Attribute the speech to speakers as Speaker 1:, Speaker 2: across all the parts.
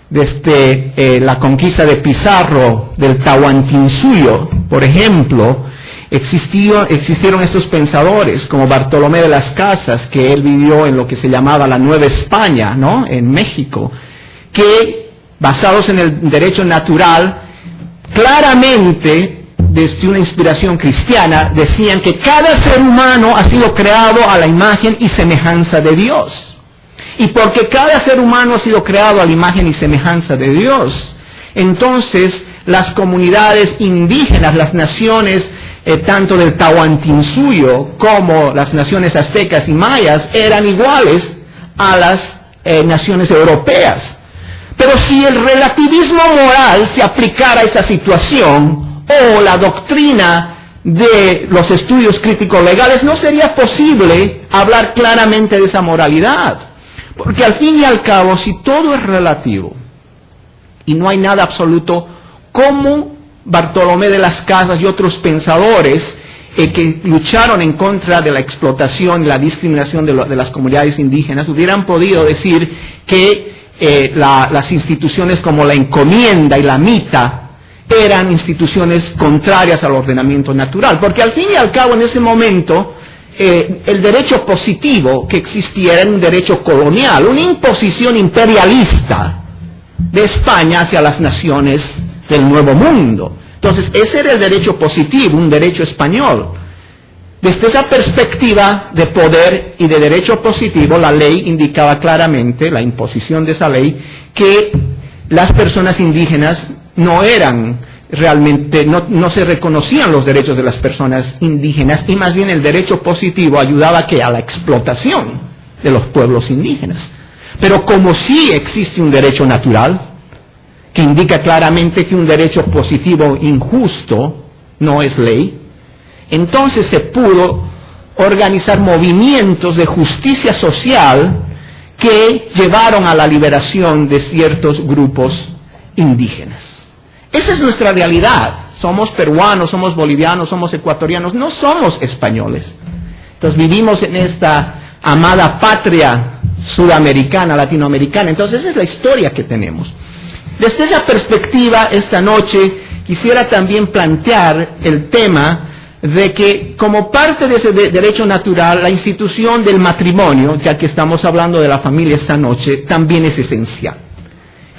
Speaker 1: desde la conquista de Pizarro, del Tahuantinsuyo, por ejemplo, existieron estos pensadores como Bartolomé de las Casas, que él vivió en lo que se llamaba la Nueva España, ¿no?, en México, que basados en el derecho natural, claramente desde una inspiración cristiana decían que cada ser humano ha sido creado a la imagen y semejanza de Dios. Y porque cada ser humano ha sido creado a la imagen y semejanza de Dios, entonces las comunidades indígenas, las naciones tanto del Tahuantinsuyo como las naciones aztecas y mayas eran iguales a las naciones europeas. Pero si el relativismo moral se aplicara a esa situación, o la doctrina de los estudios críticos legales, no sería posible hablar claramente de esa moralidad. Porque al fin y al cabo, si todo es relativo y no hay nada absoluto, ¿cómo Bartolomé de las Casas y otros pensadores que lucharon en contra de la explotación y la discriminación de las comunidades indígenas hubieran podido decir que las instituciones como la encomienda y la mita eran instituciones contrarias al ordenamiento natural? Porque al fin y al cabo, en ese momento, el derecho positivo que existía era un derecho colonial, una imposición imperialista de España hacia las naciones del Nuevo Mundo. Entonces, ese era el derecho positivo, un derecho español. Desde esa perspectiva de poder y de derecho positivo, la ley indicaba claramente, la imposición de esa ley, que las personas indígenas no eran realmente, no se reconocían los derechos de las personas indígenas, y más bien el derecho positivo ayudaba a la explotación de los pueblos indígenas. Pero como sí existe un derecho natural, que indica claramente que un derecho positivo injusto no es ley, entonces se pudo organizar movimientos de justicia social que llevaron a la liberación de ciertos grupos indígenas. Esa es nuestra realidad. Somos peruanos, somos bolivianos, somos ecuatorianos, no somos españoles. Entonces vivimos en esta amada patria sudamericana, latinoamericana. Entonces esa es la historia que tenemos. Desde esa perspectiva, esta noche quisiera también plantear el tema de que como parte de ese derecho natural, la institución del matrimonio, ya que estamos hablando de la familia esta noche, también es esencial.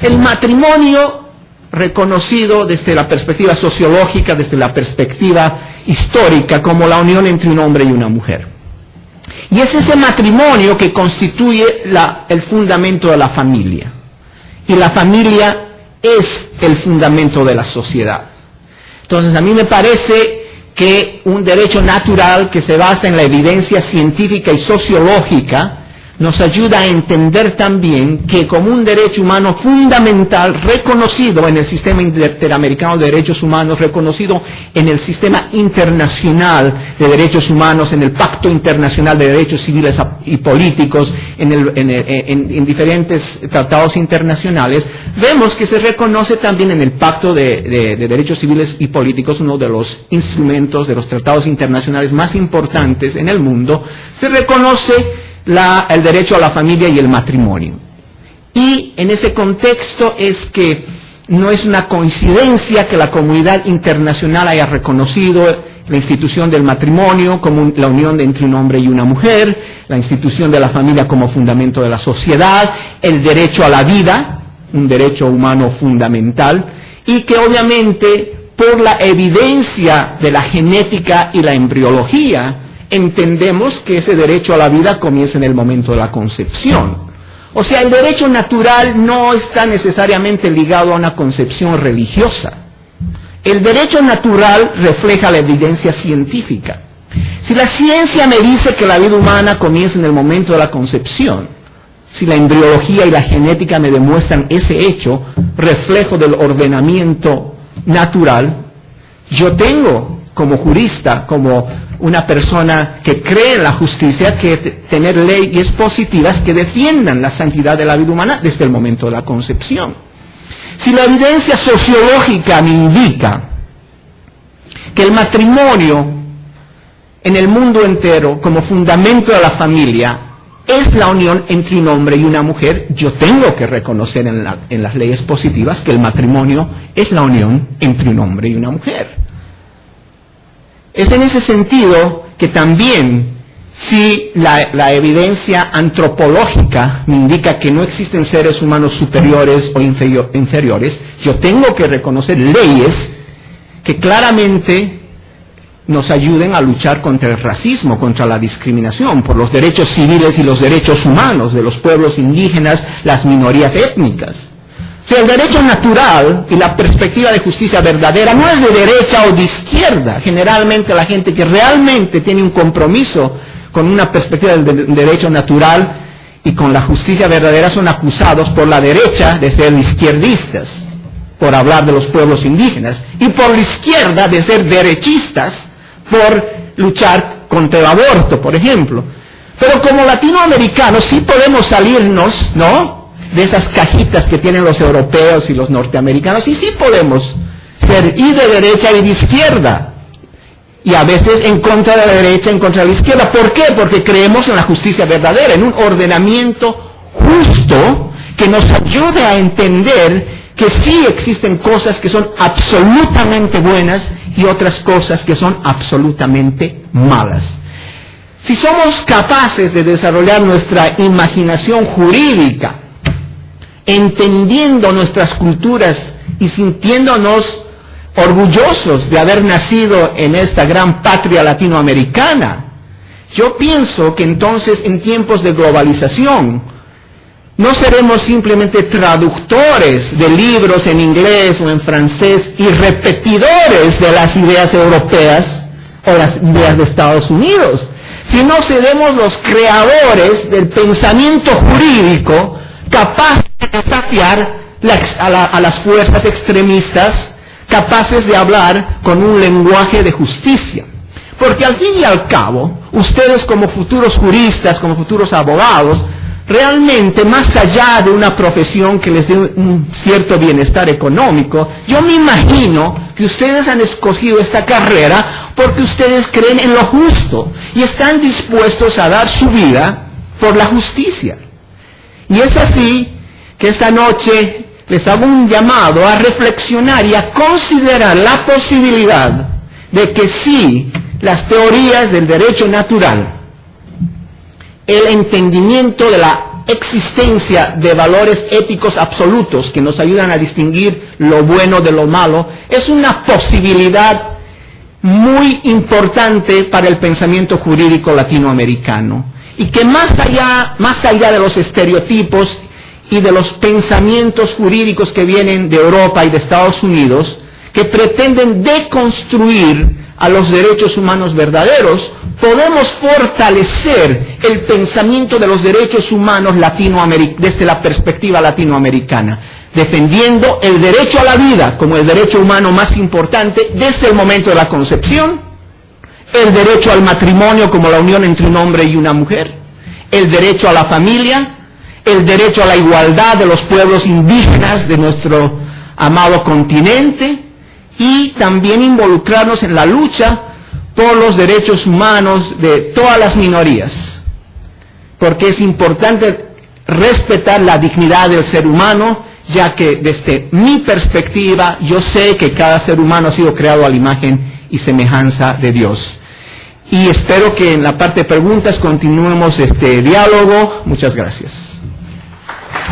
Speaker 1: El matrimonio reconocido desde la perspectiva sociológica, desde la perspectiva histórica, como la unión entre un hombre y una mujer. Y es ese matrimonio que constituye el fundamento de la familia. Y la familia es el fundamento de la sociedad. Entonces, a mí me parece que un derecho natural que se basa en la evidencia científica y sociológica nos ayuda a entender también que como un derecho humano fundamental reconocido en el sistema interamericano de derechos humanos, reconocido en el sistema internacional de derechos humanos, en el Pacto Internacional de Derechos Civiles y Políticos, en diferentes tratados internacionales, vemos que se reconoce también en el Pacto de Derechos Civiles y Políticos, uno de los instrumentos de los tratados internacionales más importantes en el mundo, se reconoce el derecho a la familia y el matrimonio. Y en ese contexto es que no es una coincidencia que la comunidad internacional haya reconocido la institución del matrimonio como la unión entre un hombre y una mujer, la institución de la familia como fundamento de la sociedad, el derecho a la vida, un derecho humano fundamental, y que obviamente por la evidencia de la genética y la embriología, entendemos que ese derecho a la vida comienza en el momento de la concepción. O sea, el derecho natural no está necesariamente ligado a una concepción religiosa. El derecho natural refleja la evidencia científica. Si la ciencia me dice que la vida humana comienza en el momento de la concepción, si la embriología y la genética me demuestran ese hecho, reflejo del ordenamiento natural, yo tengo como jurista, como una persona que cree en la justicia, que tener leyes positivas que defiendan la santidad de la vida humana desde el momento de la concepción. Si la evidencia sociológica me indica que el matrimonio en el mundo entero como fundamento de la familia es la unión entre un hombre y una mujer, yo tengo que reconocer en las leyes positivas que el matrimonio es la unión entre un hombre y una mujer. Es en ese sentido que también, si la evidencia antropológica me indica que no existen seres humanos superiores o inferiores, yo tengo que reconocer leyes que claramente nos ayuden a luchar contra el racismo, contra la discriminación, por los derechos civiles y los derechos humanos de los pueblos indígenas, las minorías étnicas. O sea, el derecho natural y la perspectiva de justicia verdadera no es de derecha o de izquierda. Generalmente la gente que realmente tiene un compromiso con una perspectiva del derecho natural y con la justicia verdadera son acusados por la derecha de ser izquierdistas, por hablar de los pueblos indígenas, y por la izquierda de ser derechistas, por luchar contra el aborto, por ejemplo. Pero como latinoamericanos sí podemos salirnos, ¿no?, de esas cajitas que tienen los europeos y los norteamericanos, y sí podemos ser y de derecha y de izquierda, y a veces en contra de la derecha, en contra de la izquierda. ¿Por qué? Porque creemos en la justicia verdadera, en un ordenamiento justo que nos ayude a entender que sí existen cosas que son absolutamente buenas y otras cosas que son absolutamente malas. Si somos capaces de desarrollar nuestra imaginación jurídica, entendiendo nuestras culturas y sintiéndonos orgullosos de haber nacido en esta gran patria latinoamericana, yo pienso que entonces en tiempos de globalización no seremos simplemente traductores de libros en inglés o en francés y repetidores de las ideas europeas o las ideas de Estados Unidos, sino seremos los creadores del pensamiento jurídico capaz de desafiar a las fuerzas extremistas, capaces de hablar con un lenguaje de justicia. Porque al fin y al cabo, ustedes como futuros juristas, como futuros abogados, realmente, más allá de una profesión que les dé un cierto bienestar económico, yo me imagino que ustedes han escogido esta carrera porque ustedes creen en lo justo y están dispuestos a dar su vida por la justicia. Y es así que esta noche les hago un llamado a reflexionar y a considerar la posibilidad de que sí, las teorías del derecho natural, el entendimiento de la existencia de valores éticos absolutos que nos ayudan a distinguir lo bueno de lo malo, es una posibilidad muy importante para el pensamiento jurídico latinoamericano. Y que más allá de los estereotipos y de los pensamientos jurídicos que vienen de Europa y de Estados Unidos, que pretenden deconstruir a los derechos humanos verdaderos, podemos fortalecer el pensamiento de los derechos humanos desde la perspectiva latinoamericana, defendiendo el derecho a la vida como el derecho humano más importante desde el momento de la concepción, el derecho al matrimonio como la unión entre un hombre y una mujer, el derecho a la familia, el derecho a la igualdad de los pueblos indígenas de nuestro amado continente, y también involucrarnos en la lucha por los derechos humanos de todas las minorías, porque es importante respetar la dignidad del ser humano, ya que desde mi perspectiva yo sé que cada ser humano ha sido creado a la imagen y semejanza de Dios. Y espero que en la parte de preguntas continuemos este diálogo. Muchas gracias.